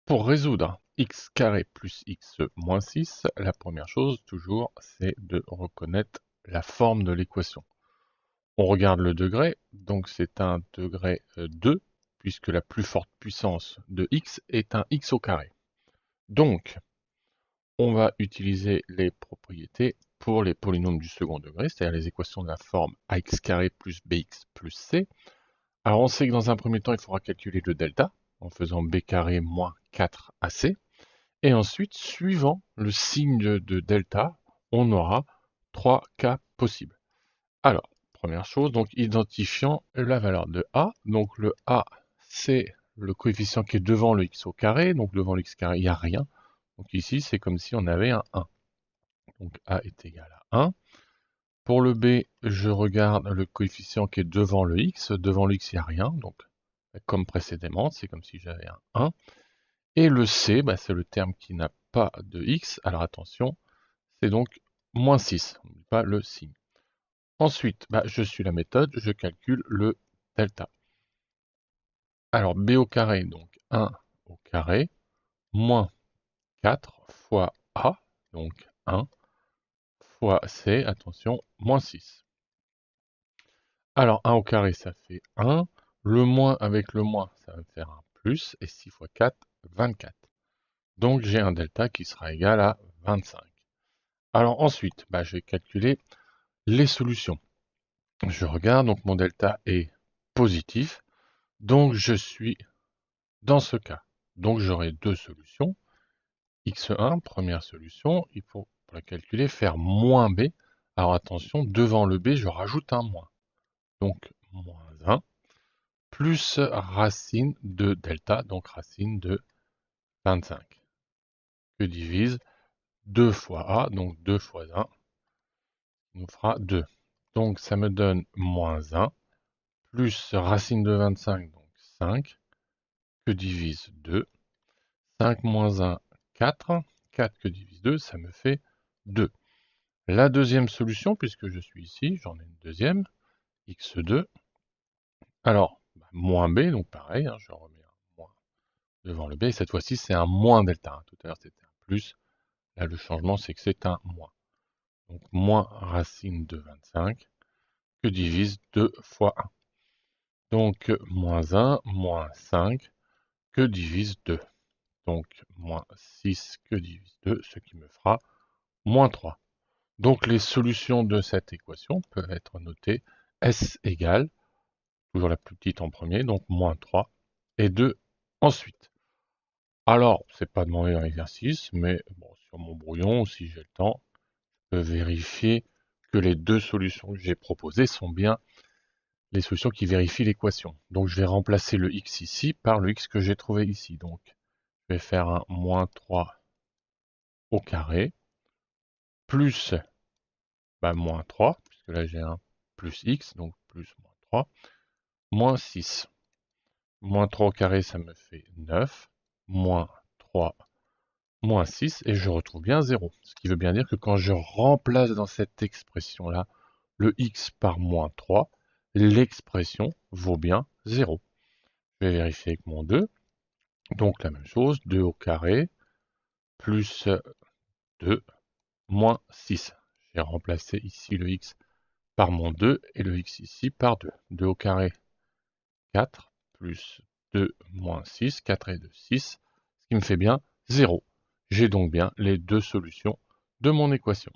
Pour résoudre x carré plus x moins 6, la première chose, toujours, c'est de reconnaître la forme de l'équation. On regarde le degré, donc c'est un degré 2, puisque la plus forte puissance de x est un x au carré. Donc, on va utiliser les propriétés pour les polynômes du second degré, c'est-à-dire les équations de la forme ax carré plus bx plus c. Alors on sait que dans un premier temps, il faudra calculer le delta, en faisant b carré moins 4ac. Et ensuite, suivant le signe de delta, on aura 3 cas possibles. Alors, première chose, donc identifiant la valeur de A. Donc le A, c'est le coefficient qui est devant le x au carré. Donc devant le x carré, il n'y a rien. Donc ici, c'est comme si on avait un 1. Donc A est égal à 1. Pour le B, je regarde le coefficient qui est devant le x. Devant le x, il n'y a rien. Donc, comme précédemment, c'est comme si j'avais un 1. Et le C, c'est le terme qui n'a pas de x. Alors attention, c'est donc moins 6. On n'oublie pas le signe. Ensuite, je suis la méthode, je calcule le delta. Alors b au carré, donc 1 au carré, moins 4 fois a, donc 1, fois c, attention, moins 6. Alors 1 au carré, ça fait 1. Le moins avec le moins, ça va me faire un plus. Et 6 fois 4, 24. Donc j'ai un delta qui sera égal à 25. Alors ensuite, je vais calculer les solutions. Je regarde, donc mon delta est positif, donc je suis dans ce cas. Donc j'aurai deux solutions. x1, première solution, il faut pour la calculer faire moins b. Alors attention, devant le b, je rajoute un moins. Donc moins 1, plus racine de delta, donc racine de 25, que divise 2 fois a, donc 2 fois 1, nous fera 2. Donc ça me donne moins 1, plus racine de 25, donc 5, que divise 2. 5 moins 1, 4. 4 que divise 2, ça me fait 2. La deuxième solution, puisque je suis ici, j'en ai une deuxième, x2. Alors, moins b, donc pareil, je remets un moins devant le b, et cette fois-ci c'est un moins delta. Tout à l'heure c'était un plus, là le changement c'est que c'est un moins. Donc moins racine de 25, que divise 2 fois 1. Donc moins 1, moins 5, que divise 2. Donc moins 6 que divise 2, ce qui me fera moins 3. Donc les solutions de cette équation peuvent être notées S égale, toujours la plus petite en premier, donc moins 3, et 2 ensuite. Alors, c'est pas demandé dans l'exercice, mais bon, sur mon brouillon, si j'ai le temps, je peux vérifier que les deux solutions que j'ai proposées sont bien les solutions qui vérifient l'équation. Donc je vais remplacer le x ici par le x que j'ai trouvé ici. Donc je vais faire un moins 3 au carré, plus moins 3, puisque là j'ai un plus x, donc plus moins 3, moins 6. Moins 3 au carré, ça me fait 9, moins 3, moins 6, et je retrouve bien 0. Ce qui veut bien dire que quand je remplace dans cette expression-là le x par moins 3, l'expression vaut bien 0. Je vais vérifier avec mon 2. Donc la même chose, 2 au carré, plus 2, moins 6. J'ai remplacé ici le x par mon 2 et le x ici par 2. 2 au carré, 4, plus 2 moins 6, 4 et 2, 6, ce qui me fait bien 0. J'ai donc bien les deux solutions de mon équation.